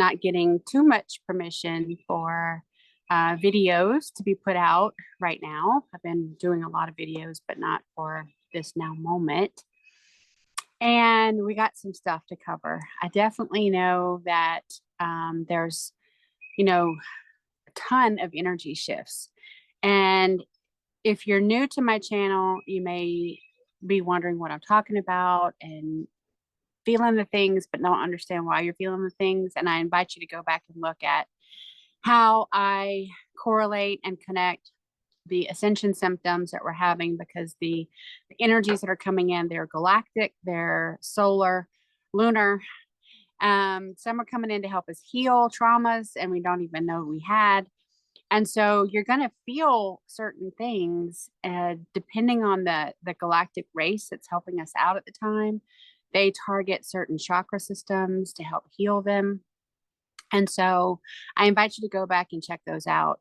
not getting too much permission for videos to be put out right now. I've been doing a lot of videos, but not for this now moment. And we got some stuff to cover. I definitely know that there's, a ton of energy shifts. And if you're new to my channel, you may be wondering what I'm talking about and feeling the things, but don't understand why you're feeling the things. And I invite you to go back and look at how I correlate and connect the ascension symptoms that we're having, because the energies that are coming in, they're galactic, they're solar, lunar. Some are coming in to help us heal traumas and we don't even know we had. And so you're going to feel certain things depending on the galactic race that's helping us out at the time. They target certain chakra systems to help heal them. And so I invite you to go back and check those out.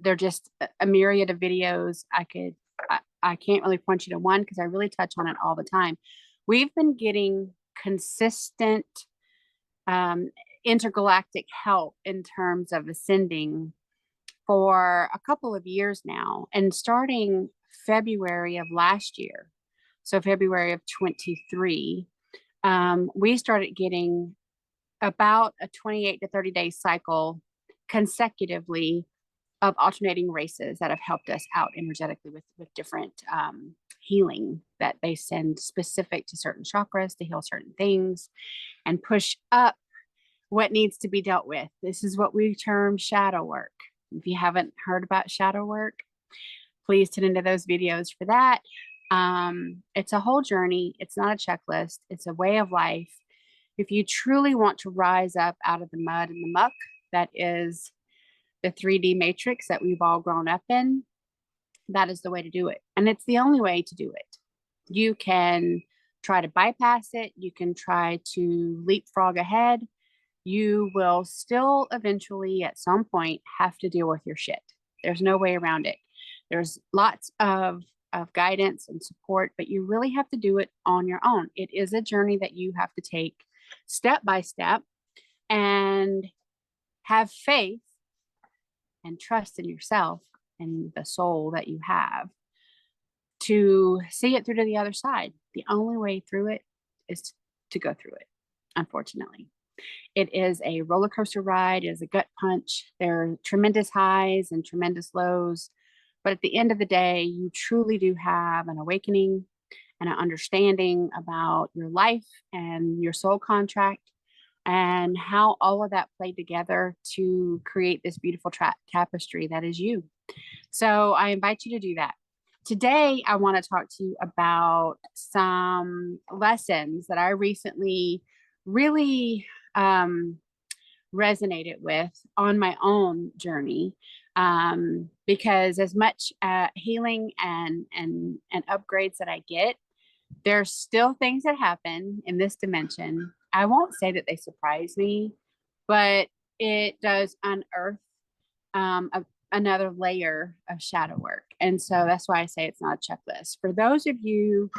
They're just a myriad of videos. I can't really point you to one because I really touch on it all the time. We've been getting consistent intergalactic help in terms of ascending for a couple of years now, and starting February of last year, so February of 23, we started getting about a 28 to 30 day cycle consecutively of alternating races that have helped us out energetically with different healing that they send specific to certain chakras to heal certain things and push up what needs to be dealt with. This is what we term shadow work. If you haven't heard about shadow work, please tune into those videos for that. It's a whole journey. It's not a checklist. It's a way of life. If you truly want to rise up out of the mud and the muck that is the 3D matrix that we've all grown up in, that is the way to do it. And it's the only way to do it. You can try to bypass it. You can try to leapfrog ahead. You will still eventually at some point have to deal with your shit. There's no way around it. There's lots of guidance and support, but you really have to do it on your own. It is a journey that you have to take step by step and have faith and trust in yourself and the soul that you have to see it through to the other side. The only way through it is to go through it, unfortunately. It is a roller coaster ride. It is a gut punch. There are tremendous highs and tremendous lows. But at the end of the day, you truly do have an awakening and an understanding about your life and your soul contract and how all of that played together to create this beautiful tapestry that is you. So I invite you to do that. Today, I want to talk to you about some lessons that I recently really resonated with on my own journey, because as much healing and upgrades that I get, there's still things that happen in this dimension. I won't say that they surprise me, but it does unearth another layer of shadow work. And so that's why I say it's not a checklist. For those of you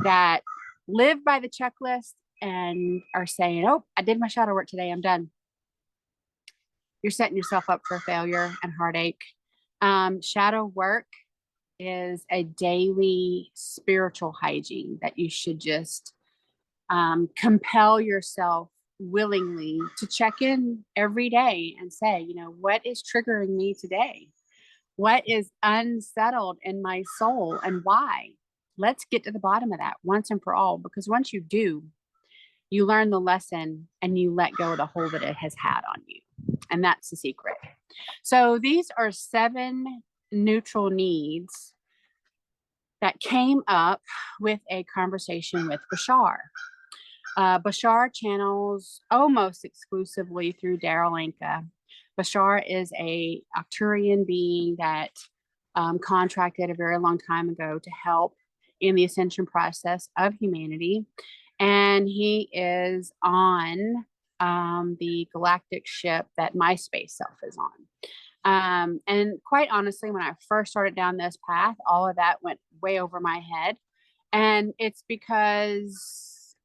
that live by the checklist and are saying, oh, I did my shadow work today, I'm done, you're setting yourself up for failure and heartache. Shadow work is a daily spiritual hygiene that you should just compel yourself willingly to check in every day and say, what is triggering me today? What is unsettled in my soul and why? Let's get to the bottom of that once and for all, because once you do, you learn the lesson and you let go of the hold that it has had on you. And that's the secret. So these are 7 neutral needs that came up with a conversation with BASHAR. BASHAR channels almost exclusively through Daryl Anka. BASHAR is a Arcturian being that contracted a very long time ago to help in the ascension process of humanity. And he is on the galactic ship that my space self is on. And quite honestly, when I first started down this path, all of that went way over my head. And it's because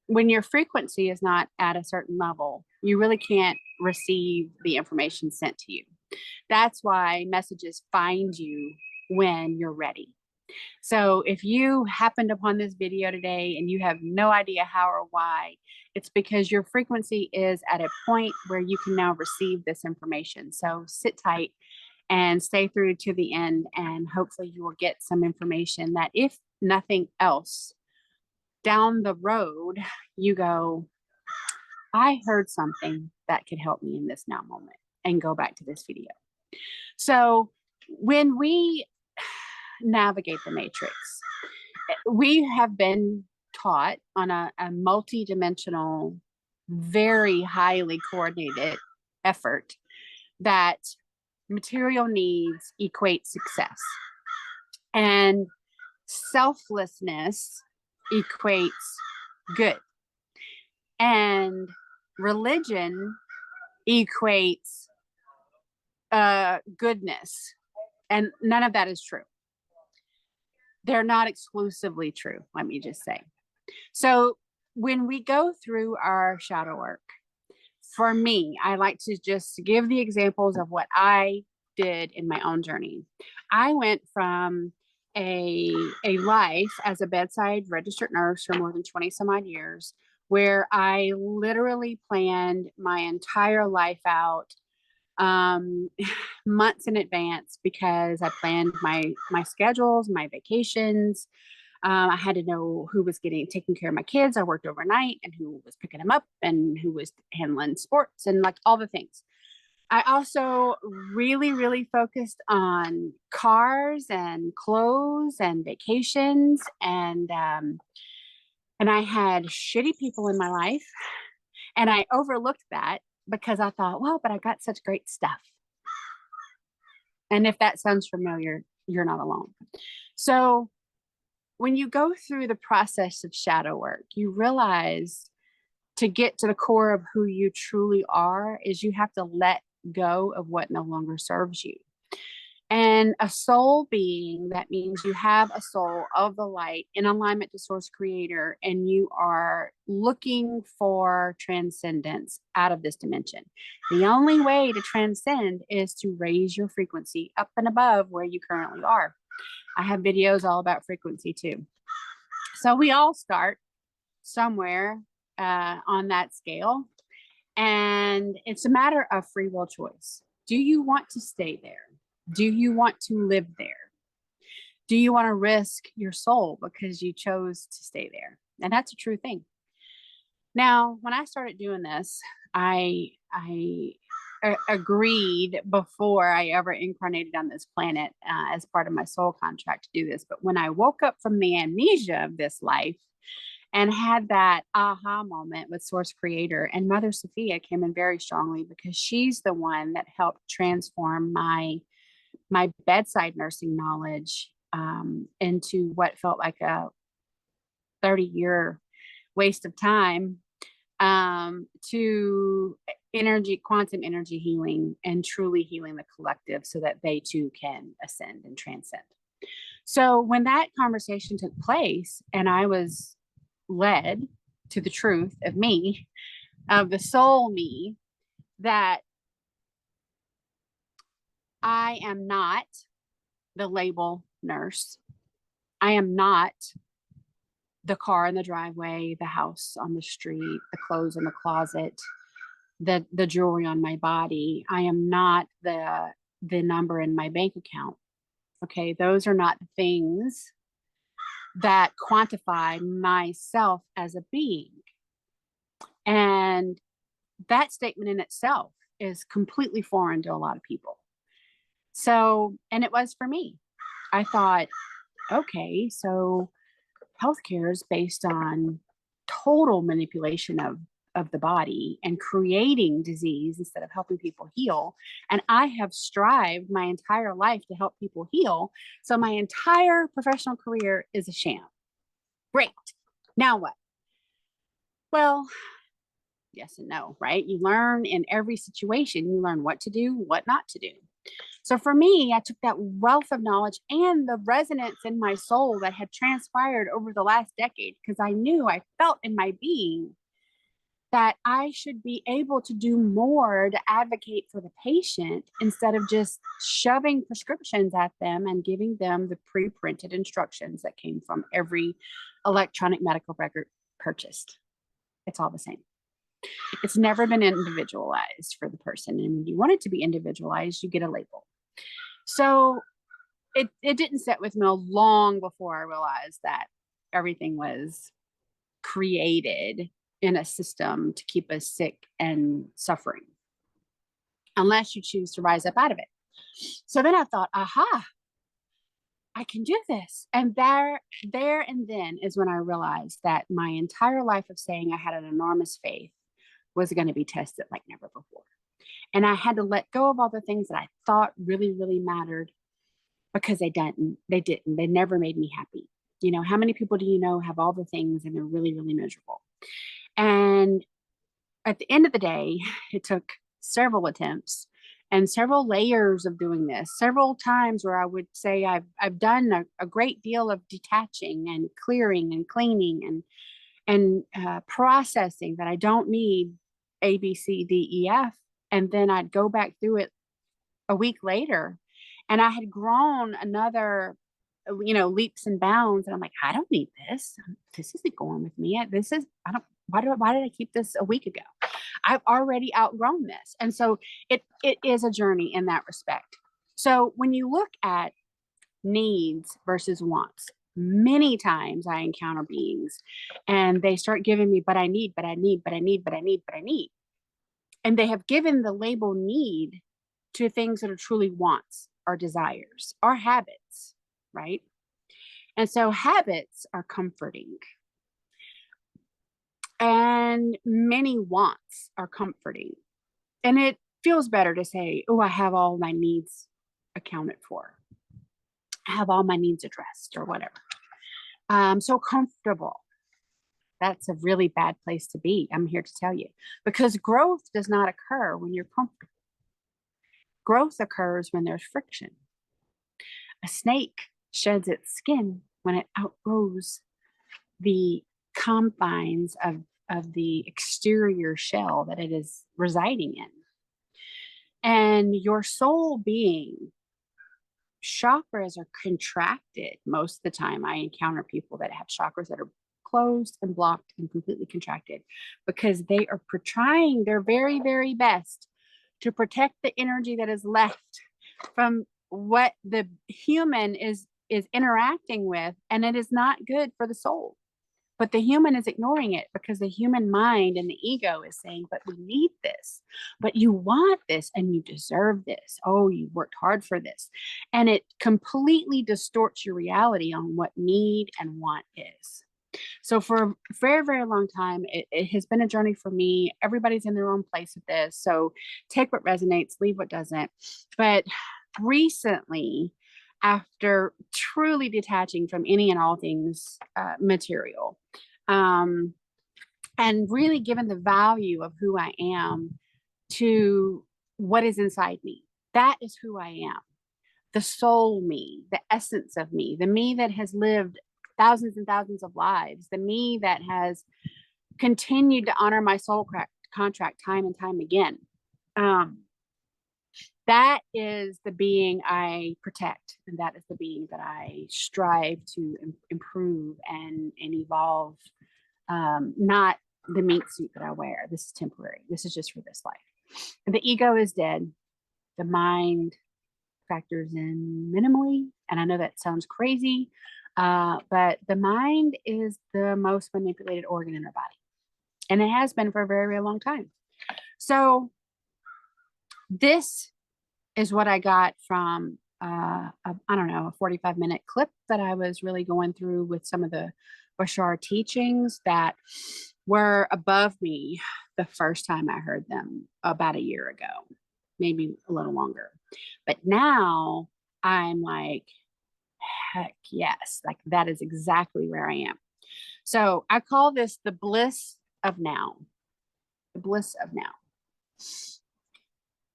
when your frequency is not at a certain level, you really can't receive the information sent to you. That's why messages find you when you're ready. So if you happened upon this video today and you have no idea how or why, it's because your frequency is at a point where you can now receive this information. So sit tight and stay through to the end, and hopefully you will get some information that, if nothing else, down the road, you go, I heard something that could help me in this now moment, and go back to this video. So when we navigate the matrix, we have been taught on a multi-dimensional, very highly coordinated effort that material needs equate success, and selflessness equates good, and religion equates goodness, and none of that is true. They're not exclusively true, let me just say. So when we go through our shadow work, for me, I like to just give the examples of what I did in my own journey. I went from a life as a bedside registered nurse for more than 20 some odd years, where I literally planned my entire life out months in advance, because I planned my schedules, my vacations. I had to know who was taking care of my kids. I worked overnight, and who was picking them up, and who was handling sports, and like all the things. I also really, really focused on cars and clothes and vacations, and I had shitty people in my life, and I overlooked that because I thought, well, but I got such great stuff. And if that sounds familiar, you're not alone. So when you go through the process of shadow work, you realize to get to the core of who you truly are is you have to let go of what no longer serves you. And a soul being, that means you have a soul of the light in alignment to source creator, and you are looking for transcendence out of this dimension. The only way to transcend is to raise your frequency up and above where you currently are. I have videos all about frequency too. So we all start somewhere on that scale, and it's a matter of free will choice. Do you want to stay there? Do you want to live there? Do you want to risk your soul because you chose to stay there? And that's a true thing. Now, when I started doing this, I agreed before I ever incarnated on this planet as part of my soul contract to do this. But when I woke up from the amnesia of this life and had that aha moment with source creator, and Mother Sophia came in very strongly, because she's the one that helped transform my bedside nursing knowledge into what felt like a 30-year waste of time, to quantum energy healing, and truly healing the collective so that they too can ascend and transcend. So when that conversation took place, and I was led to the truth of me, of the soul me, that I am not the label nurse. I am not the car in the driveway, the house on the street, the clothes in the closet, the jewelry on my body. I am not the number in my bank account. Okay, those are not the things that quantify myself as a being. And that statement in itself is completely foreign to a lot of people. So, and it was for me. I thought, okay, so healthcare is based on total manipulation of the body and creating disease instead of helping people heal. And I have strived my entire life to help people heal. So my entire professional career is a sham. Great. Now what? Well, yes and no, right? You learn in every situation. You learn what to do, what not to do. So for me, I took that wealth of knowledge and the resonance in my soul that had transpired over the last decade, because I felt in my being that I should be able to do more to advocate for the patient instead of just shoving prescriptions at them and giving them the pre-printed instructions that came from every electronic medical record purchased. It's all the same. It's never been individualized for the person. And when you want it to be individualized, you get a label. So it didn't sit with me long before I realized that everything was created in a system to keep us sick and suffering, unless you choose to rise up out of it. So then I thought, aha, I can do this. And there and then is when I realized that my entire life of saying I had an enormous faith was going to be tested like never before. And I had to let go of all the things that I thought really, really mattered, because they didn't. They never made me happy. You know, how many people do you know have all the things and they're really, really miserable? And at the end of the day, it took several attempts and several layers of doing this, several times where I would say I've done a great deal of detaching and clearing and cleaning and processing that I don't need A, B, C, D, E, F. And then I'd go back through it a week later, and I had grown another, leaps and bounds. And I'm like, I don't need this. This isn't going with me. Why did I keep this a week ago? I've already outgrown this. And so it is a journey in that respect. So when you look at needs versus wants, many times I encounter beings and they start giving me, but I need, but I need, but I need, but I need, but I need. And they have given the label need to things that are truly wants or desires or habits, right? And so habits are comforting. And many wants are comforting. And it feels better to say, oh, I have all my needs accounted for. I have all my needs addressed or whatever. I'm so comfortable. That's a really bad place to be. I'm here to tell you, because growth does not occur when you're comfortable. Growth occurs when there's friction. A snake sheds its skin when it outgrows the confines of the exterior shell that it is residing in. And your soul being, chakras are contracted most of the time. I encounter people that have chakras that are closed and blocked and completely contracted because they are trying their very, very best to protect the energy that is left from what the human is interacting with, and it is not good for the soul. But the human is ignoring it because the human mind and the ego is saying, but we need this, but you want this and you deserve this. Oh, you worked hard for this. And it completely distorts your reality on what need and want is. So for a very, very long time, it has been a journey for me. Everybody's in their own place with this. So take what resonates, leave what doesn't. But recently, after truly detaching from any and all things material, and really given the value of who I am to what is inside me, that is who I am. The soul me, the essence of me, the me that has lived thousands and thousands of lives, the me that has continued to honor my soul contract time and time again. That is the being I protect, and that is the being that I strive to improve and evolve. Not the meat suit that I wear. This is temporary. This is just for this life. The ego is dead. The mind factors in minimally, and I know that sounds crazy, but the mind is the most manipulated organ in our body, and it has been for a very, very long time. So this is what I got from a 45-minute clip that I was really going through with some of the BASHAR teachings that were above me the first time I heard them about a year ago, maybe a little longer. But now I'm like, heck yes, like that is exactly where I am. So I call this the bliss of now. The bliss of now.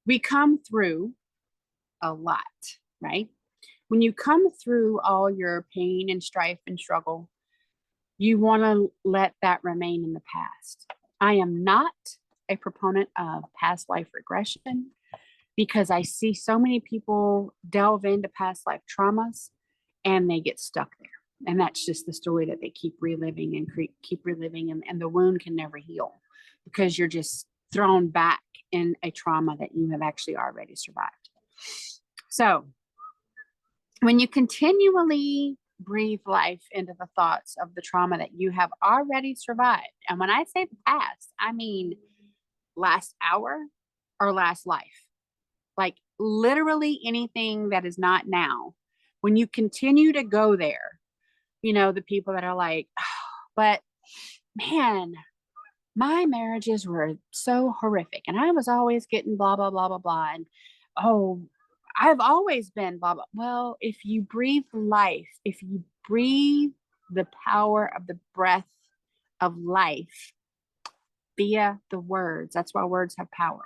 We come through a lot, right? When you come through all your pain and strife and struggle, you want to let that remain in the past. I am not a proponent of past life regression because I see so many people delve into past life traumas and they get stuck there. And that's just the story that they keep reliving and keep reliving. And the wound can never heal because you're just thrown back in a trauma that you have actually already survived. So when you continually breathe life into the thoughts of the trauma that you have already survived, and when I say the past, I mean last hour or last life, like literally anything that is not now. When you continue to go there, you know, the people that are like, oh, but man, my marriages were so horrific and I was always getting blah, blah, blah, blah, blah. And oh, I've always been blah, blah. Well, if you breathe life, if you breathe the power of the breath of life via the words, that's why words have power.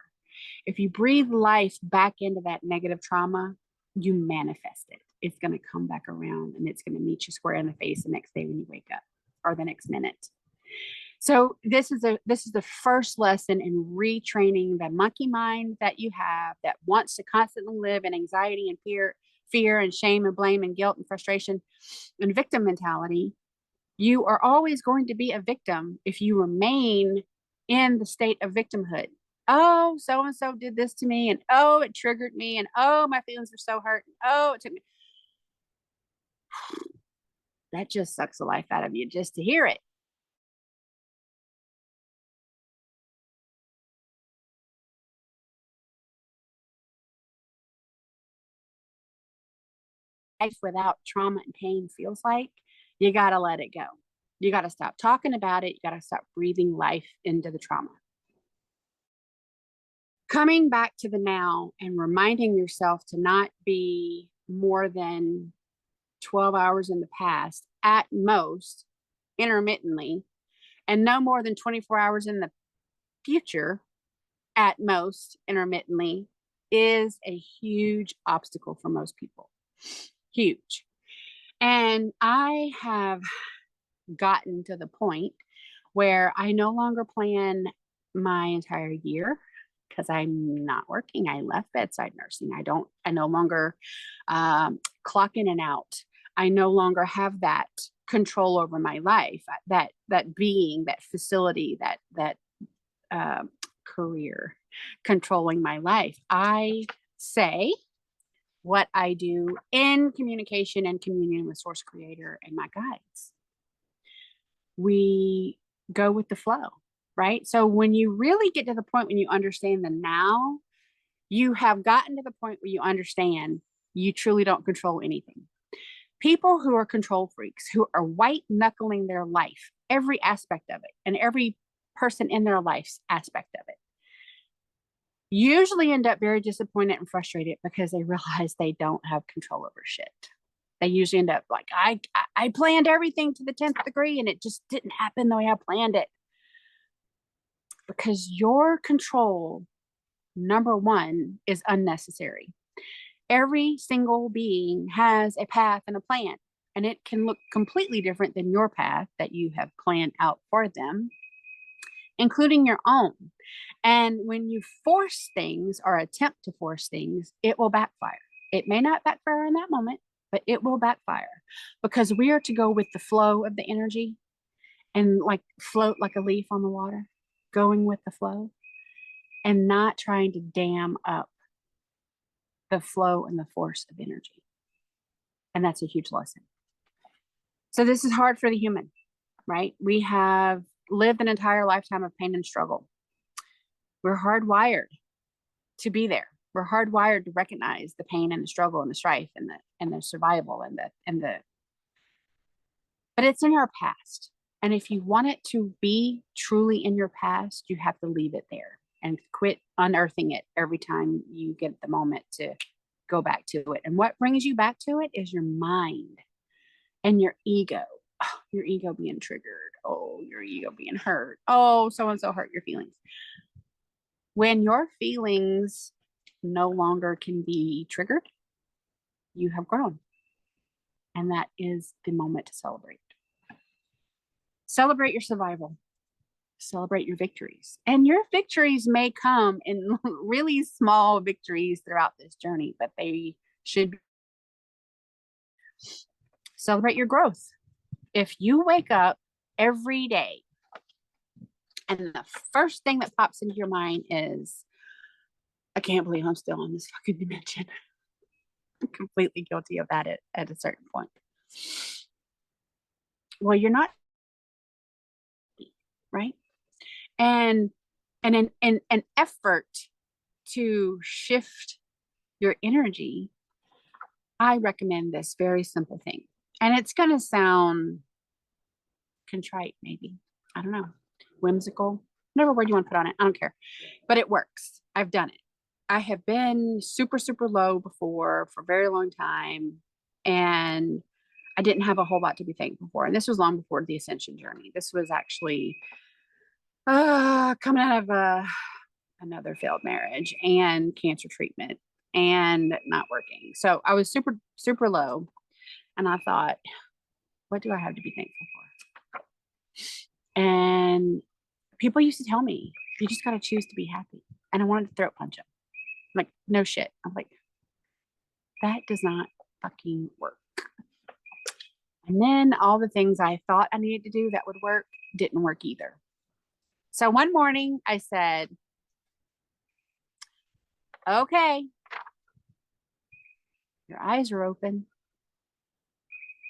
If you breathe life back into that negative trauma, you manifest it. It's going to come back around and it's going to meet you square in the face the next day when you wake up or the next minute. So this is the first lesson in retraining the monkey mind that you have that wants to constantly live in anxiety and fear and shame and blame and guilt and frustration and victim mentality. You are always going to be a victim if you remain in the state of victimhood. Oh, so-and-so did this to me, and oh, it triggered me, and oh, my feelings were so hurt, and oh, it took me. That just sucks the life out of you just to hear it. Life without trauma and pain feels like, you got to let it go. You got to stop talking about it. You got to stop breathing life into the trauma. Coming back to the now and reminding yourself to not be more than 12 hours in the past, at most, intermittently, and no more than 24 hours in the future, at most, intermittently, is a huge obstacle for most people. Huge. And I have gotten to the point where I no longer plan my entire year because I'm not working. I left bedside nursing. I no longer clock in and out. I no longer have that control over my life, that being, that facility, that career controlling my life. I say what I do in communication and communion with Source Creator and my guides. We go with the flow, right? So when you really get to the point when you understand the now, you have gotten to the point where you understand you truly don't control anything. People who are control freaks, who are white knuckling their life, every aspect of it, and every person in their life's aspect of it, usually end up very disappointed and frustrated because they realize they don't have control over shit. They usually end up like, I planned everything to the 10th degree and it just didn't happen the way I planned it. Because your control, number one, is unnecessary. Every single being has a path and a plan, and it can look completely different than your path that you have planned out for them, including your own. And when you force things or attempt to force things, it will backfire. It may not backfire in that moment, but it will backfire because we are to go with the flow of the energy and like float like a leaf on the water, going with the flow and not trying to dam up the flow and the force of energy. And that's a huge lesson. So this is hard for the human, right? We have lived an entire lifetime of pain and struggle. We're hardwired to be there. We're hardwired to recognize the pain and the struggle and the strife and the survival and the but it's in our past. And if you want it to be truly in your past, you have to leave it there and quit unearthing it every time you get the moment to go back to it. And what brings you back to it is your mind and your ego. Oh, your ego being triggered. Oh, your ego being hurt. Oh, so-and-so hurt your feelings. When your feelings no longer can be triggered, you have grown. And that is the moment to celebrate. Celebrate your survival. Celebrate your victories. And your victories may come in really small victories throughout this journey, but they should be. Celebrate your growth. If you wake up every day and the first thing that pops into your mind is, I can't believe I'm still on this fucking dimension. I'm completely guilty of that at a certain point. Well, you're not, right? And an effort to shift your energy, I recommend this very simple thing. And it's going to sound contrite, maybe. I don't know. Whimsical. Whatever word you want to put on it. I don't care. But it works. I've done it. I have been super, super low before for a very long time. And I didn't have a whole lot to be thankful for. And this was long before the Ascension journey. This was actually coming out of another failed marriage and cancer treatment and not working. So I was super, super low. And I thought, what do I have to be thankful for? And people used to tell me, you just got to choose to be happy. And I wanted to throat punch them. Like, no shit. I'm like, that does not fucking work. And then all the things I thought I needed to do that would work didn't work either. So one morning I said, okay, your eyes are open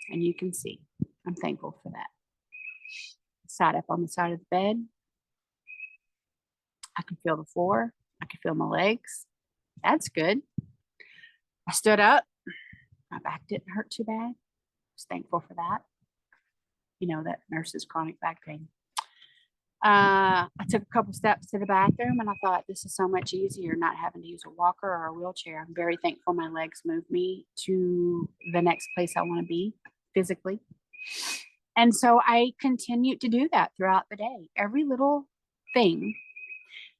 and you can see. I'm thankful for that. I sat up on the side of the bed. I could feel the floor. I could feel my legs. That's good. I stood up. My back didn't hurt too bad. I was thankful for that. You know, that nurse's chronic back pain. I took a couple steps to the bathroom and I thought, this is so much easier not having to use a walker or a wheelchair. I'm very thankful my legs moved me to the next place I want to be physically. And so I continued to do that throughout the day. Every little thing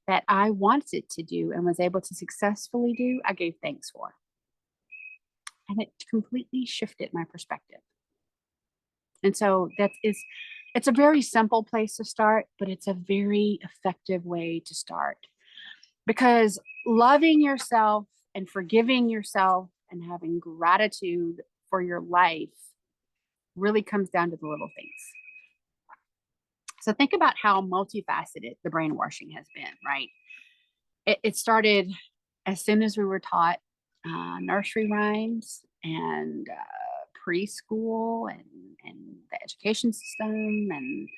that I wanted to do and was able to successfully do, I gave thanks for. And it completely shifted my perspective. And so it's a very simple place to start, but it's a very effective way to start. Because loving yourself and forgiving yourself and having gratitude for your life really comes down to the little things. So think about how multifaceted the brainwashing has been, right? It started as soon as we were taught nursery rhymes and preschool and the education system and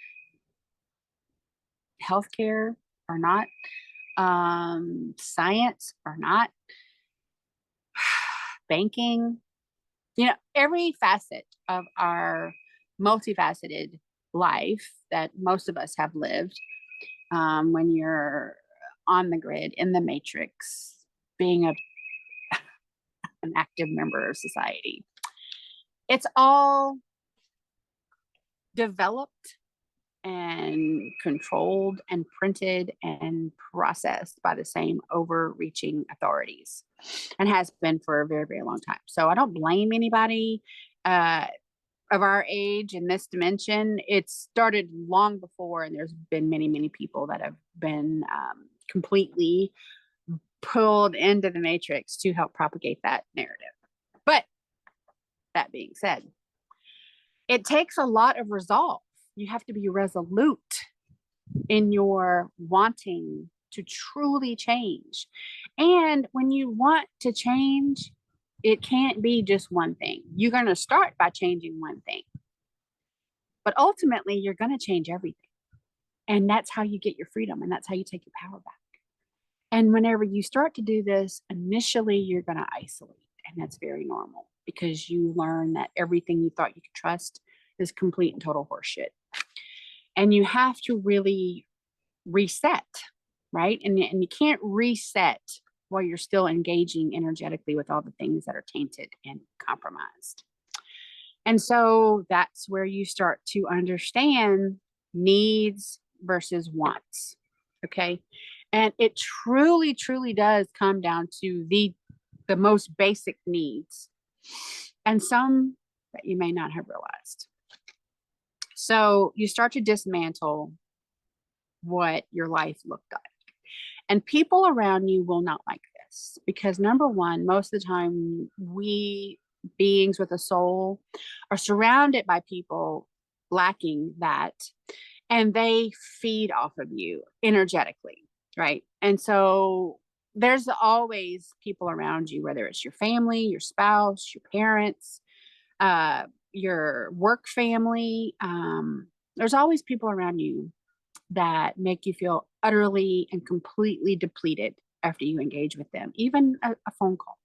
healthcare or not, science or not, banking, you know, every facet of our multifaceted life that most of us have lived, when you're on the grid, in the matrix, being an active member of society. It's all developed and controlled and printed and processed by the same overreaching authorities and has been for a very, very long time. So I don't blame anybody of our age in this dimension. It started long before, and there's been many, many people that have been completely pulled into the matrix to help propagate that narrative. But that being said, it takes a lot of resolve. You have to be resolute in your wanting to truly change. And when you want to change, it can't be just one thing. You're going to start by changing one thing. But ultimately, you're going to change everything. And that's how you get your freedom. And that's how you take your power back. And whenever you start to do this, initially, you're going to isolate. And that's very normal because you learn that everything you thought you could trust is complete and total horseshit. And you have to really reset, right? And you can't reset while you're still engaging energetically with all the things that are tainted and compromised. And so that's where you start to understand needs versus wants, okay? And it truly, truly does come down to the most basic needs, and some that you may not have realized. So you start to dismantle what your life looked like. And people around you will not like this because, number one, most of the time we beings with a soul are surrounded by people lacking that, and they feed off of you energetically, right? And so there's always people around you, whether it's your family, your spouse, your parents, your work family. There's always people around you that make you feel utterly and completely depleted after you engage with them, even a phone call.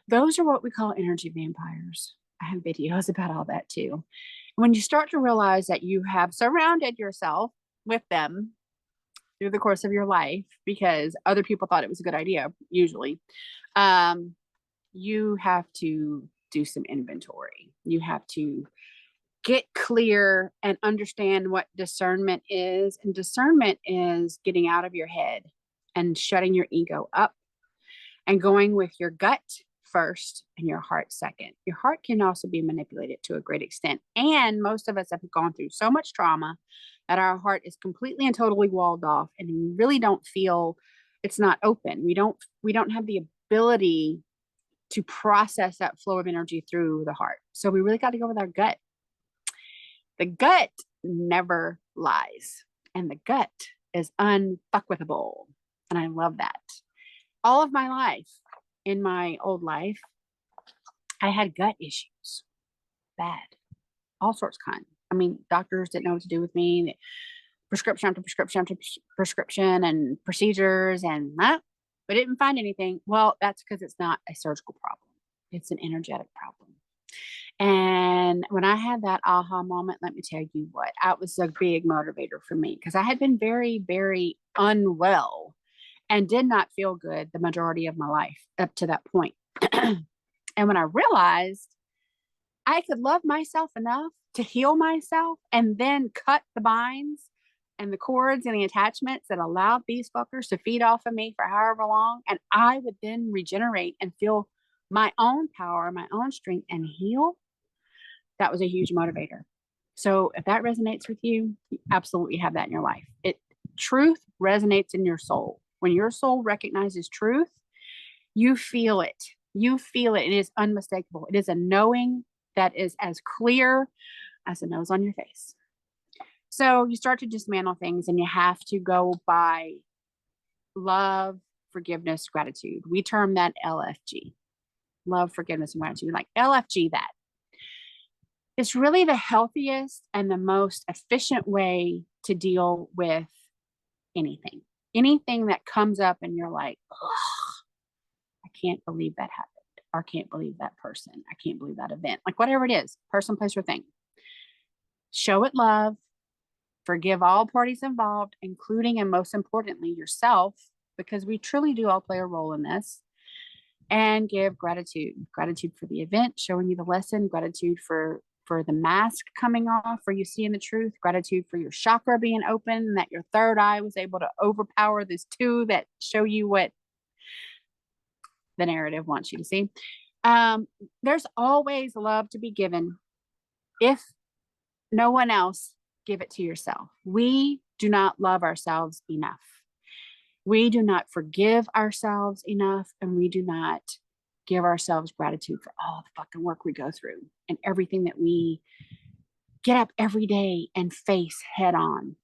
Those are what we call energy vampires. I have videos about all that too. When you start to realize that you have surrounded yourself with them through the course of your life because other people thought it was a good idea, usually, you have to do some inventory. You have to get clear and understand what discernment is. And discernment is getting out of your head and shutting your ego up and going with your gut first and your heart second. Your heart can also be manipulated to a great extent. And most of us have gone through so much trauma that our heart is completely and totally walled off, and we really don't feel, it's not open. We don't have the ability to process that flow of energy through the heart. So we really got to go with our gut. The gut never lies, and the gut is unfuckwithable. And I love that. All of my life, in my old life, I had gut issues. Bad. All sorts of kind. I mean, doctors didn't know what to do with me. Prescription after prescription after prescription and procedures, and we didn't find anything. Well, that's because it's not a surgical problem. It's an energetic problem. And when I had that aha moment, let me tell you what, that was a big motivator for me because I had been very, very unwell and did not feel good the majority of my life up to that point. And when I realized I could love myself enough to heal myself and then cut the binds and the cords and the attachments that allowed these fuckers to feed off of me for however long, and I would then regenerate and feel my own power, my own strength, and heal, that was a huge motivator. So if that resonates with you, you absolutely have that in your life. Truth resonates in your soul. When your soul recognizes truth, you feel it. You feel it. It is unmistakable. It is a knowing that is as clear as the nose on your face. So you start to dismantle things, and you have to go by love, forgiveness, gratitude. We term that LFG. Love, forgiveness, and gratitude. Like LFG that. It's really the healthiest and the most efficient way to deal with anything. Anything that comes up and you're like, I can't believe that happened. Or I can't believe that person. I can't believe that event. Like whatever it is, person, place, or thing. Show it love. Forgive all parties involved, including and most importantly yourself, because we truly do all play a role in this. And give gratitude. Gratitude for the event, showing you the lesson. Gratitude for the mask coming off, for you seeing the truth. Gratitude for your chakra being open, and that your third eye was able to overpower these two that show you what the narrative wants you to see. There's always love to be given. If no one else, give it to yourself. We do not love ourselves enough. We do not forgive ourselves enough, and we do not give ourselves gratitude for all the fucking work we go through and everything that we get up every day and face head on.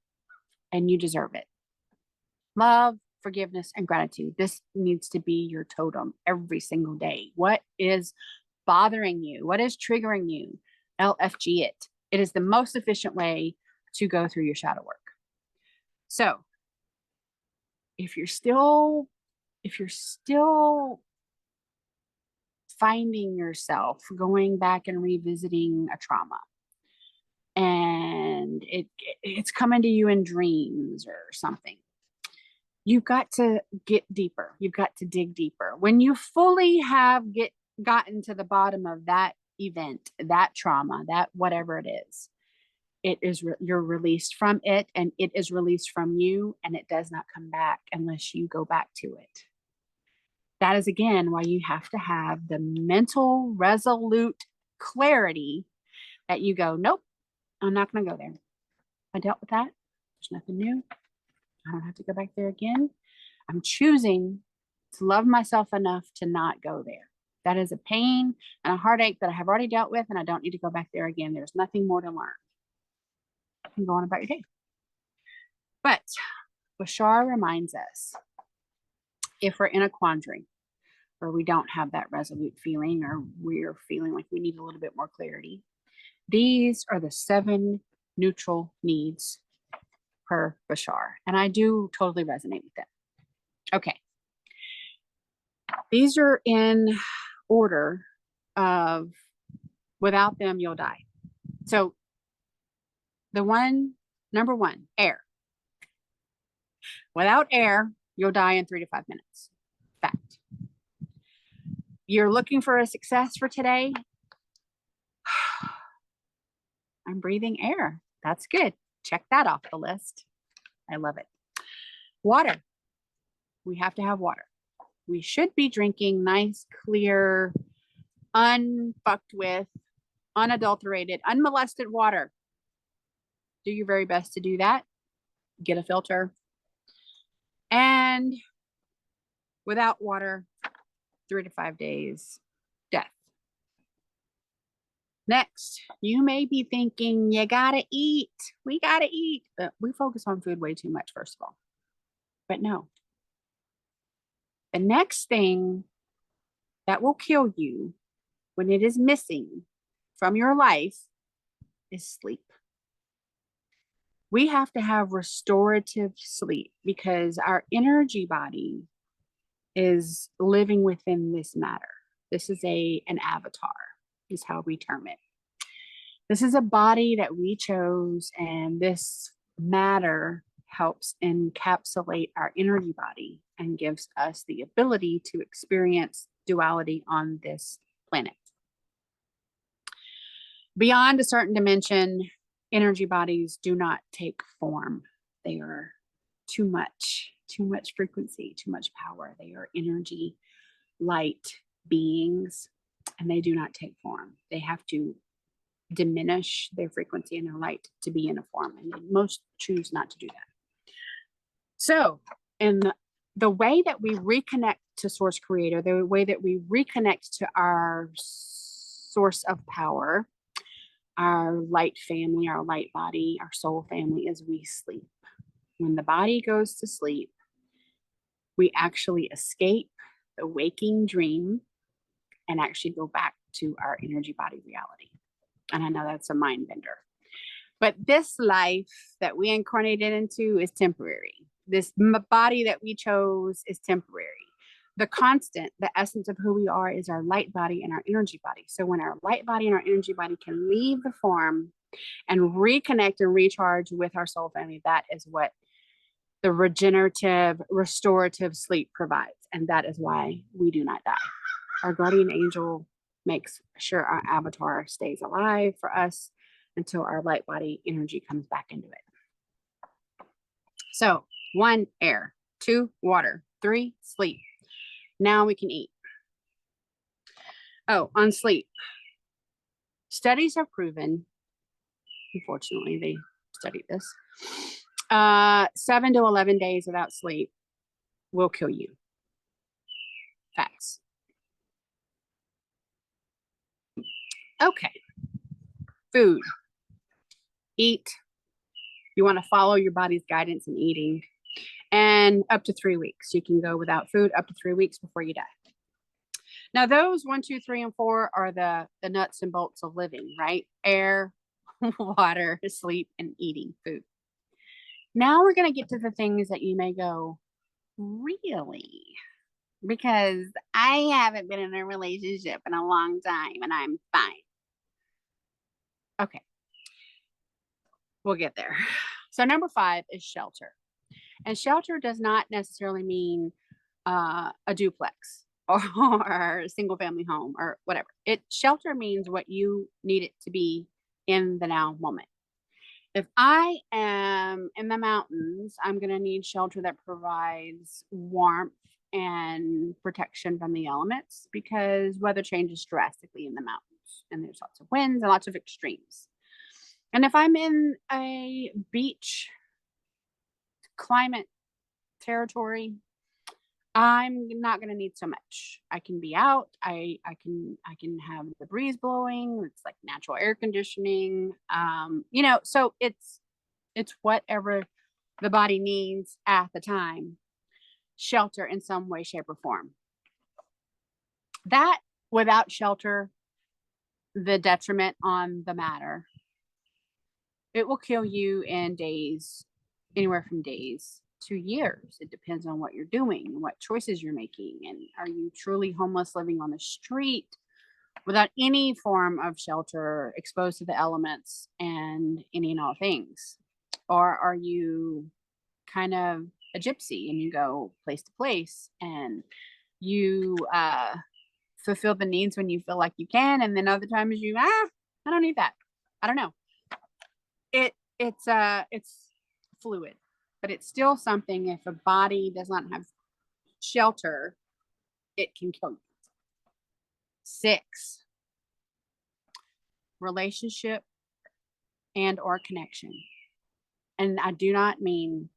And you deserve it. Love, forgiveness, and gratitude. This needs to be your totem every single day. What is bothering you? What is triggering you? LFG it. It is the most efficient way to go through your shadow work. So if you're still finding yourself going back and revisiting a trauma, and it's coming to you in dreams or something, you've got to get deeper. You've got to dig deeper. When you fully have gotten to the bottom of that event, that trauma, that whatever it is, you're released from it, and it is released from you, and it does not come back unless you go back to it. That is again why you have to have the mental resolute clarity that you go, nope, I'm not going to go there. I dealt with that. There's nothing new. I don't have to go back there again. I'm choosing to love myself enough to not go there. That is a pain and a heartache that I have already dealt with, and I don't need to go back there again. There's nothing more to learn. You can go on about your day. But BASHAR reminds us, if we're in a quandary, or we don't have that resolute feeling, or we're feeling like we need a little bit more clarity, these are the 7 neutral needs per BASHAR. And I do totally resonate with them. Okay. These are in order of without them, you'll die. So number one, air. Without air, you'll die in 3 to 5 minutes. Fact. You're looking for a success for today? I'm breathing air. That's good. Check that off the list. I love it. Water. We have to have water. We should be drinking nice, clear, unfucked with, unadulterated, unmolested water. Do your very best to do that. Get a filter. And without water, 3 to 5 days, death. Next, you may be thinking, you gotta eat. We gotta eat. But we focus on food way too much, first of all. But no. The next thing that will kill you when it is missing from your life is sleep. We have to have restorative sleep because our energy body is living within this matter. This is an avatar, is how we term it. This is a body that we chose, and this matter helps encapsulate our energy body and gives us the ability to experience duality on this planet. Beyond a certain dimension, energy bodies do not take form. They are too much frequency, too much power. They are energy, light beings, and they do not take form. They have to diminish their frequency and their light to be in a form, and most choose not to do that. So, in the way that we reconnect to Source Creator, the way that we reconnect to our source of power, our light family, our light body, our soul family, is we sleep. When the body goes to sleep, we actually escape the waking dream and actually go back to our energy body reality. And I know that's a mind bender. But this life that we incarnated into is temporary. This body that we chose is temporary. The constant, the essence of who we are, is our light body and our energy body. So when our light body and our energy body can leave the form and reconnect and recharge with our soul family, that is what the regenerative, restorative sleep provides. And that is why we do not die. Our guardian angel makes sure our avatar stays alive for us until our light body energy comes back into it. So 1, air. 2, water. 3, sleep. Now we can eat. Oh, on sleep. Studies have proven, unfortunately, they studied this, 7 to 11 days without sleep will kill you. Facts. Okay. Food. Eat. You want to follow your body's guidance in eating. And up to 3 weeks. You can go without food up to 3 weeks before you die. Now, those 1, 2, 3, and 4 are the nuts and bolts of living, right? Air, water, sleep, and eating food. Now we're going to get to the things that you may go, really? Because I haven't been in a relationship in a long time and I'm fine. Okay. We'll get there. So number 5 is shelter. And shelter does not necessarily mean a duplex or a single family home or whatever. Shelter means what you need it to be in the now moment. If I am in the mountains, I'm going to need shelter that provides warmth and protection from the elements, because weather changes drastically in the mountains and there's lots of winds and lots of extremes. And if I'm in a beach climate territory, I'm not going to need so much. I can be out. I can have the breeze blowing. It's like natural air conditioning. So it's whatever the body needs at the time. Shelter in some way, shape, or form. That, without shelter, the detriment on the matter, it will kill you in days, anywhere from days to years. It depends on what you're doing, what choices you're making. And are you truly homeless, living on the street without any form of shelter, exposed to the elements and any and all things? Or are you kind of a gypsy and you go place to place and you fulfill the needs when you feel like you can, and then other times you I don't need that. I don't know. It's fluid, but it's still something. If a body does not have shelter, it can kill you. 6, relationship and or connection. And I do not mean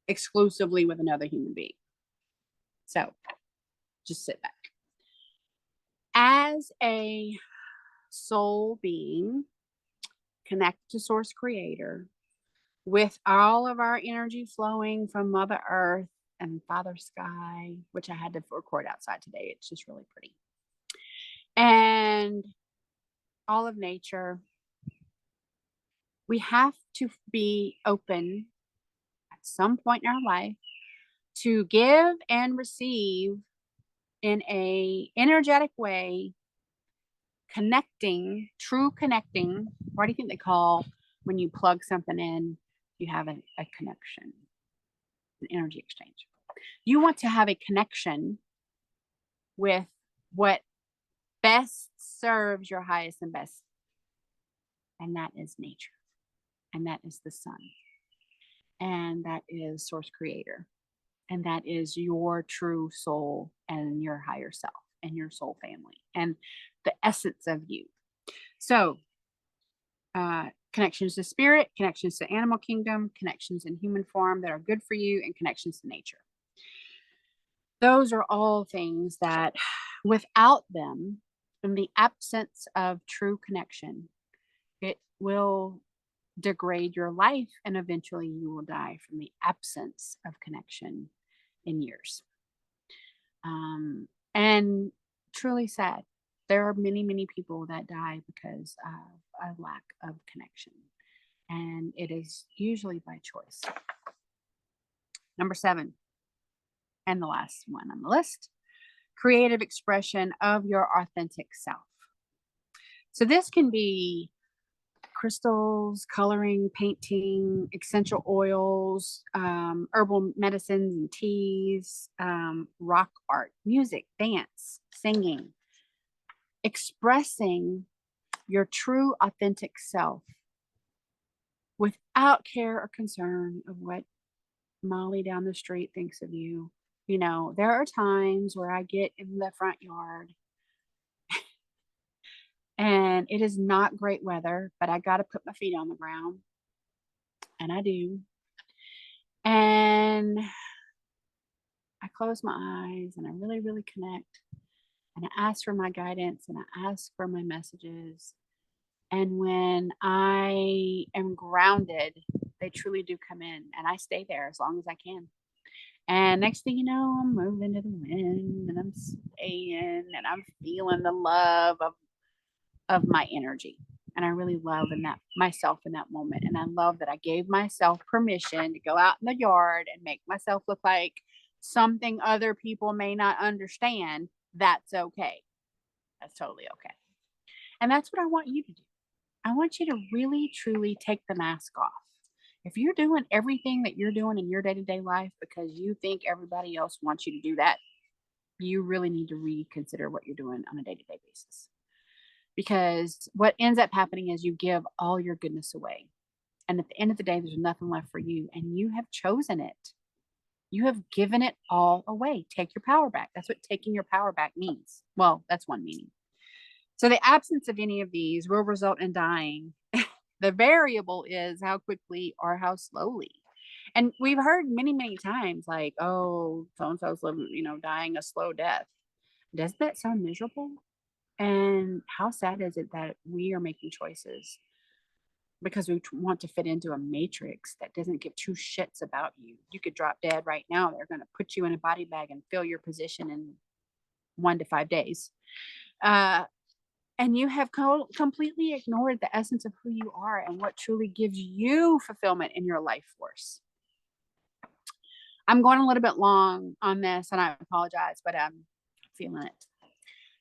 exclusively with another human being. So just sit back. As a soul being connected to source creator, with all of our energy flowing from Mother Earth and Father Sky, which I had to record outside today. It's just really pretty. And all of nature, we have to be open at some point in our life to give and receive in a energetic way, connecting, true connecting. What do you think they call when you plug something in, you have a connection, an energy exchange? You want to have a connection with what best serves your highest and best. And that is nature. And that is the sun. And that is source creator. And that is your true soul and your higher self and your soul family and the essence of you. So, connections to spirit, connections to animal kingdom, connections in human form that are good for you, and connections to nature. Those are all things that, without them, in the absence of true connection, it will degrade your life, and eventually you will die from the absence of connection in years. And truly sad. There are many, many people that die because of a lack of connection. And it is usually by choice. Number 7, and the last one on the list, creative expression of your authentic self. So this can be crystals, coloring, painting, essential oils, herbal medicines and teas, rock art, music, dance, singing, expressing your true authentic self without care or concern of what Molly down the street thinks of you. You know, there are times where I get in the front yard and it is not great weather, but I got to put my feet on the ground. And I do. And I close my eyes and I really, really connect. And I ask for my guidance and I ask for my messages. And when I am grounded, they truly do come in, and I stay there as long as I can. And next thing you know, I'm moving to the wind and I'm swaying and I'm feeling the love of my energy. And I really love myself in that moment. And I love that I gave myself permission to go out in the yard and make myself look like something other people may not understand. That's okay. That's totally okay. And that's what I want you to do. I want you to really, truly take the mask off. If you're doing everything that you're doing in your day-to-day life because you think everybody else wants you to do that, you really need to reconsider what you're doing on a day-to-day basis. Because what ends up happening is you give all your goodness away. And at the end of the day, there's nothing left for you. And you have chosen it. You have given it all away. Take your power back. That's what taking your power back means. Well, that's one meaning. So the absence of any of these will result in dying. The variable is how quickly or how slowly. And we've heard many, many times like, oh, so-and-so's living, dying a slow death. Doesn't that sound miserable? And how sad is it that we are making choices because we want to fit into a matrix that doesn't give two shits about you? You could drop dead right now. They're going to put you in a body bag and fill your position in 1 to 5 days. And you have completely ignored the essence of who you are and what truly gives you fulfillment in your life force. I'm going a little bit long on this, and I apologize, but I'm feeling it.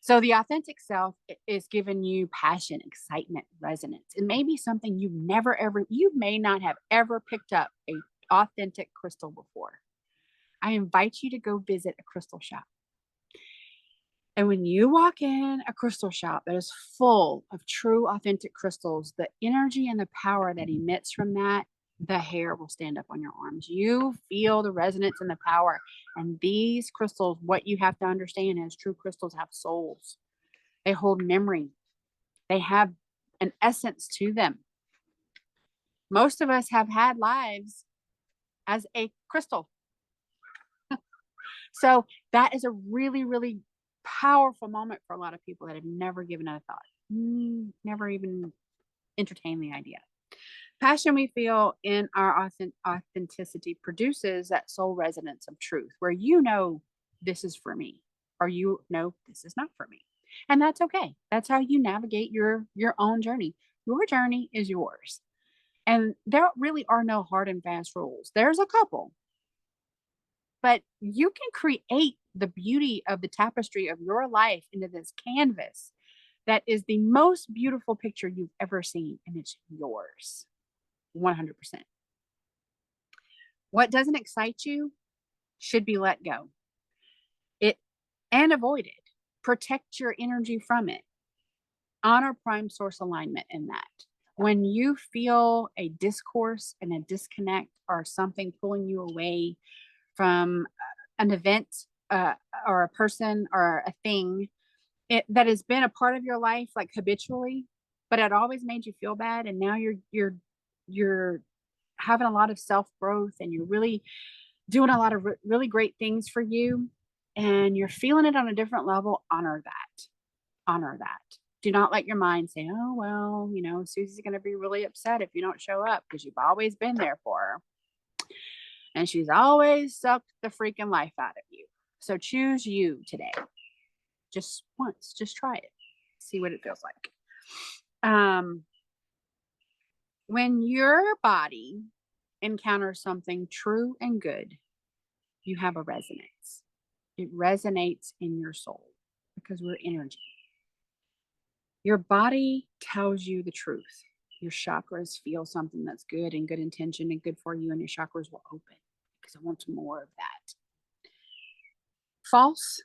So the authentic self is giving you passion, excitement, resonance. It may be something you may not have ever picked up a authentic crystal before. I invite you to go visit a crystal shop. And when you walk in a crystal shop that is full of true, authentic crystals, the energy and the power that emits from that, the hair will stand up on your arms. You feel the resonance and the power. And these crystals, what you have to understand is true crystals have souls. They hold memory. They have an essence to them. Most of us have had lives as a crystal. So that is a really, really powerful moment for a lot of people that have never given it a thought, never even entertained the idea. Passion we feel in our authenticity produces that soul resonance of truth, where this is for me, or this is not for me. And that's okay. That's how you navigate your own journey. Your journey is yours. And there really are no hard and fast rules. There's a couple. But you can create the beauty of the tapestry of your life into this canvas that is the most beautiful picture you've ever seen, and it's yours. 100%. What doesn't excite you should be let go. And avoided. Protect your energy from it. Honor prime source alignment in that. When you feel a discourse and a disconnect or something pulling you away from an event or a person or a thing that has been a part of your life, like habitually, but it always made you feel bad, and now you're having a lot of self-growth and you're really doing a lot of really great things for you, and you're feeling it on a different level. Honor that. Do not let your mind say, oh, well, Susie's going to be really upset if you don't show up because you've always been there for her. And she's always sucked the freaking life out of you. So choose you today. Just once. Just try it. See what it feels like. When your body encounters something true and good, you have a resonance. It resonates in your soul because we're energy. Your body tells you the truth. Your chakras feel something that's good and good intention and good for you, and your chakras will open because it wants more of that. False,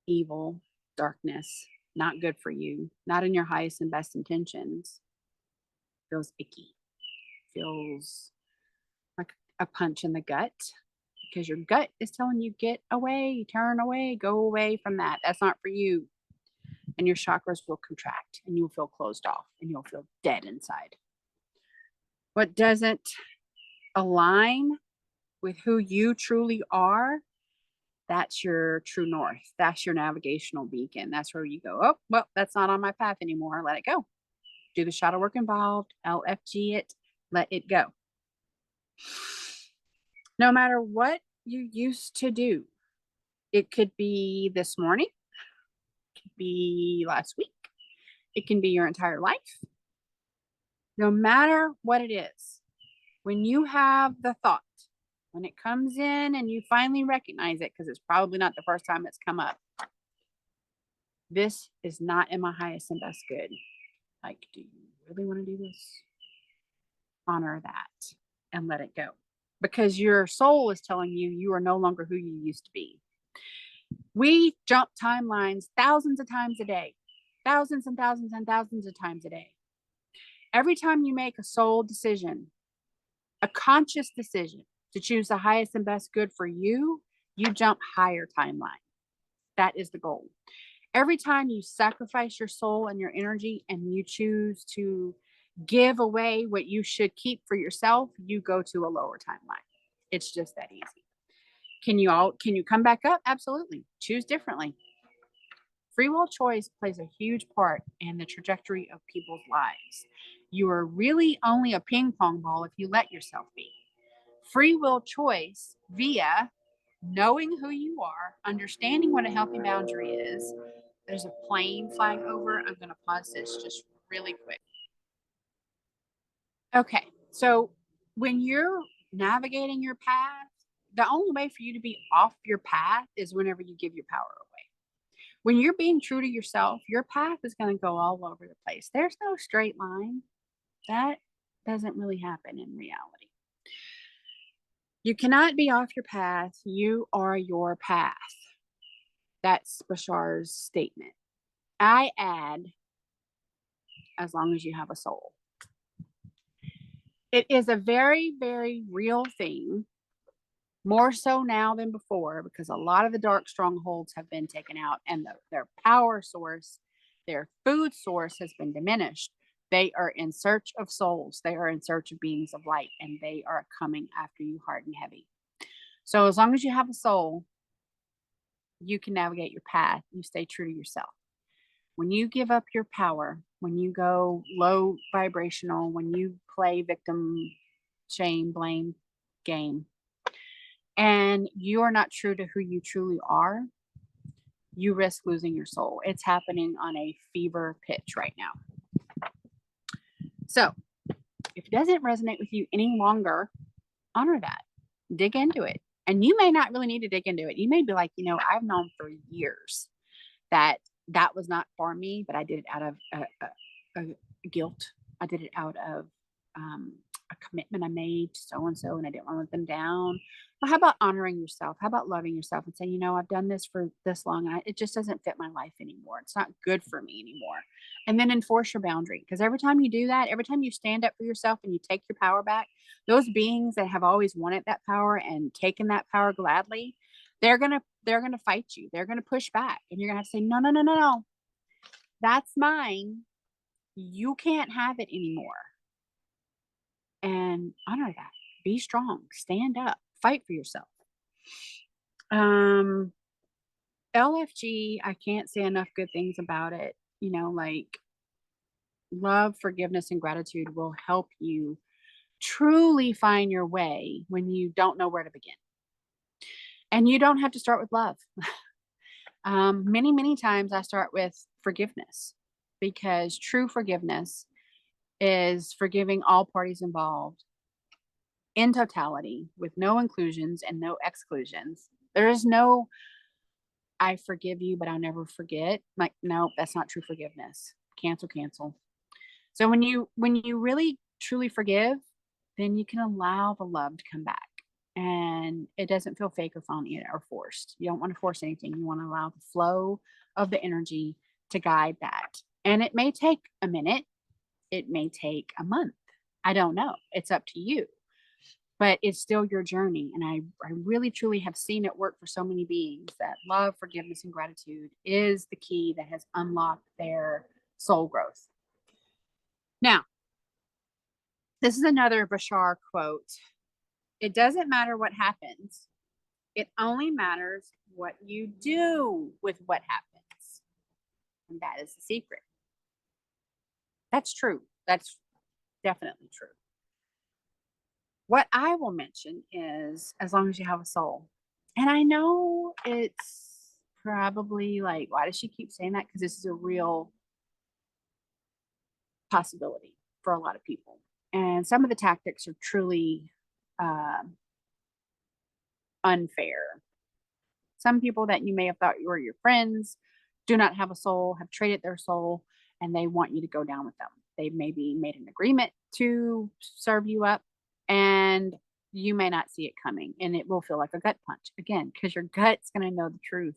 evil, darkness, not good for you, not in your highest and best intentions, feels icky, feels like a punch in the gut, because your gut is telling you, get away, turn away, go away from that. That's not for you. And your chakras will contract and you'll feel closed off and you'll feel dead inside. What doesn't align with who you truly are, that's your true north. That's your navigational beacon. That's where you go, oh, well, that's not on my path anymore. Let it go. Do the shadow work involved, LFG it, let it go. No matter what you used to do, it could be this morning, it could be last week, it can be your entire life. No matter what it is, when you have the thought, when it comes in and you finally recognize it, because it's probably not the first time it's come up, this is not in my highest and best good. Like, do you really want to do this? Honor that and let it go. Because your soul is telling you you are no longer who you used to be. We jump timelines thousands of times a day. Thousands and thousands and thousands of times a day. Every time you make a soul decision, a conscious decision to choose the highest and best good for you, you jump higher timeline. That is the goal. Every time you sacrifice your soul and your energy and you choose to give away what you should keep for yourself, you go to a lower timeline. It's just that easy. Can you come back up? Absolutely. Choose differently. Free will choice plays a huge part in the trajectory of people's lives. You are really only a ping pong ball if you let yourself be. Free will choice via knowing who you are, understanding what a healthy boundary is. There's a plane flying over. I'm going to pause this just really quick. Okay, so when you're navigating your path, the only way for you to be off your path is whenever you give your power away. When you're being true to yourself, your path is going to go all over the place. There's no straight line. That doesn't really happen in reality. You cannot be off your path. You are your path. That's BASHAR's statement. I add, as long as you have a soul. It is a very, very real thing, more so now than before, because a lot of the dark strongholds have been taken out and their power source, their food source has been diminished. They are in search of souls. They are in search of beings of light, and they are coming after you hard and heavy. So as long as you have a soul, you can navigate your path. You stay true to yourself. When you give up your power, when you go low vibrational, when you play victim, shame, blame game, and you are not true to who you truly are, you risk losing your soul. It's happening on a fever pitch right now. So if it doesn't resonate with you any longer, honor that. Dig into it. And you may not really need to dig into it. You may be like, I've known for years that was not for me, but I did it out of guilt. I did it out of a commitment I made to so-and-so, and I didn't want to let them down. Well, how about honoring yourself? How about loving yourself and saying, I've done this for this long, and it just doesn't fit my life anymore. It's not good for me anymore. And then enforce your boundary. Because every time you do that, every time you stand up for yourself and you take your power back, those beings that have always wanted that power and taken that power gladly, they're gonna fight you. They're gonna push back, and you're gonna have to say, no. That's mine. You can't have it anymore. And honor that. Be strong. Stand up. Fight for yourself. LFG, I can't say enough good things about it. Like love, forgiveness, and gratitude will help you truly find your way when you don't know where to begin. And you don't have to start with love. Many, many times I start with forgiveness, because true forgiveness is forgiving all parties involved in totality with no inclusions and no exclusions. There is no, I forgive you, but I'll never forget. Like, no, that's not true forgiveness. Cancel. So when you really truly forgive, then you can allow the love to come back. And it doesn't feel fake or phony or forced. You don't want to force anything. You want to allow the flow of the energy to guide that. And it may take a minute. It may take a month. I don't know. It's up to you. But it's still your journey. And I really, truly have seen it work for so many beings that love, forgiveness, and gratitude is the key that has unlocked their soul growth. Now, this is another BASHAR quote. It doesn't matter what happens. It only matters what you do with what happens. And that is the secret. That's true. That's definitely true. What I will mention is, as long as you have a soul. And I know it's probably like, why does she keep saying that? Because this is a real possibility for a lot of people. And some of the tactics are truly unfair. Some people that you may have thought were your friends do not have a soul, have traded their soul, and they want you to go down with them. They maybe made an agreement to serve you up, and you may not see it coming, and it will feel like a gut punch again, because your gut's going to know the truth.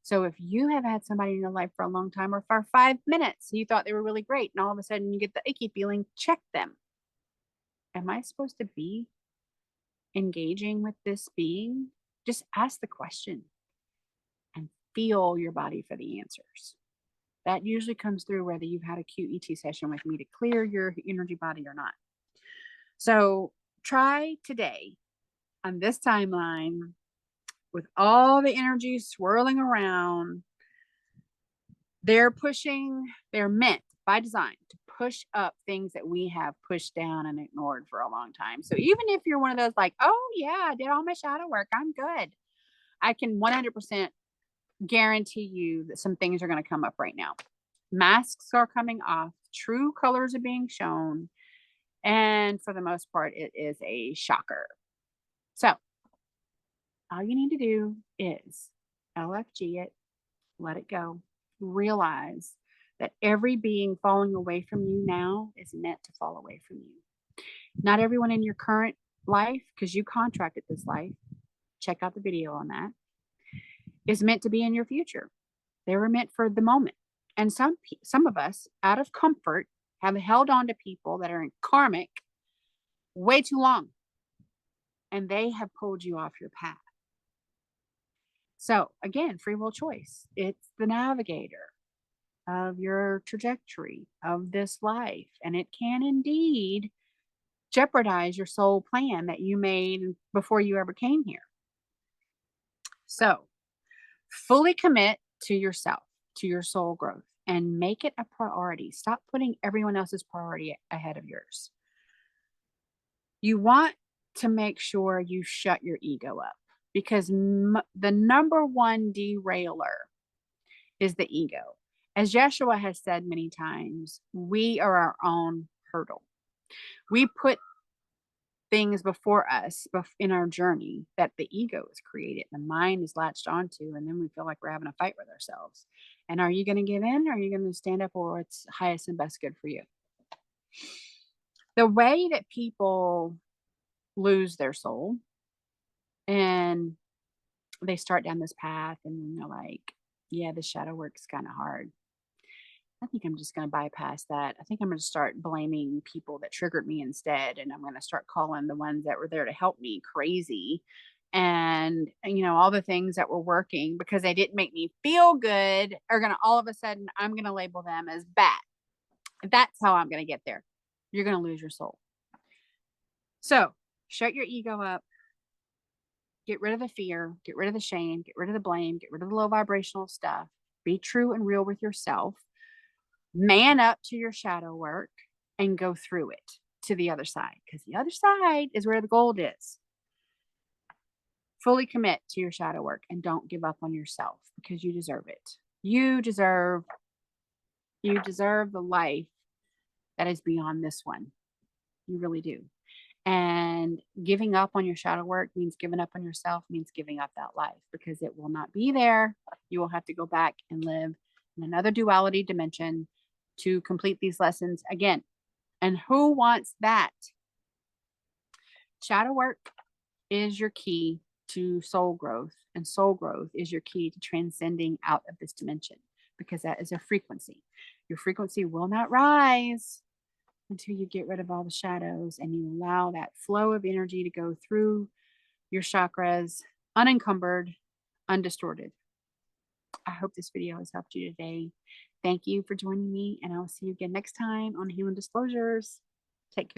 So if you have had somebody in your life for a long time, or for 5 minutes, you thought they were really great, and all of a sudden you get the icky feeling, check them. Am I supposed to be engaging with this being? Just ask the question and feel your body for the answers. That usually comes through whether you've had a QET session with me to clear your energy body or not. So try today on this timeline with all the energy swirling around. They're meant by design to push up things that we have pushed down and ignored for a long time. So even if you're one of those like, oh yeah, I did all my shadow work, I'm good, I can 100% guarantee you that some things are going to come up right now. Masks are coming off, true colors are being shown, and for the most part, it is a shocker. So all you need to do is LFG it, let it go, realize that every being falling away from you now is meant to fall away from you. Not everyone in your current life, because you contracted this life, check out the video on that, is meant to be in your future. They were meant for the moment. And some of us, out of comfort, have held on to people that are in karmic way too long, and they have pulled you off your path. So again, free will choice. It's the navigator of your trajectory of this life, and it can indeed jeopardize your soul plan that you made before you ever came here. So fully commit to yourself, to your soul growth, and make it a priority. Stop putting everyone else's priority ahead of yours. You want to make sure you shut your ego up, because the number one derailer is the ego. As Yeshua has said many times, we are our own hurdle. We put things before us in our journey that the ego has created, the mind is latched onto, and then we feel like we're having a fight with ourselves. And are you going to give in? Or are you going to stand up for what's highest and best good for you? The way that people lose their soul and they start down this path, and then they're like, yeah, the shadow work's kind of hard. I think I'm just going to bypass that. I think I'm going to start blaming people that triggered me instead. And I'm going to start calling the ones that were there to help me crazy. And, all the things that were working because they didn't make me feel good are going to, all of a sudden, I'm going to label them as bad. That's how I'm going to get there. You're going to lose your soul. So shut your ego up. Get rid of the fear. Get rid of the shame. Get rid of the blame. Get rid of the low vibrational stuff. Be true and real with yourself. Man up to your shadow work and go through it to the other side, because the other side is where the gold is. Fully commit to your shadow work and don't give up on yourself, because you deserve it. You deserve the life that is beyond this one. You really do. And giving up on your shadow work means giving up on yourself, means giving up that life, because it will not be there. You will have to go back and live in another duality dimension to complete these lessons again. And who wants that? Shadow work is your key to soul growth, and soul growth is your key to transcending out of this dimension, because that is a frequency. Your frequency will not rise until you get rid of all the shadows and you allow that flow of energy to go through your chakras unencumbered, undistorted. I hope this video has helped you today. Thank you for joining me, and I'll see you again next time on Healing Disclosures. Take care.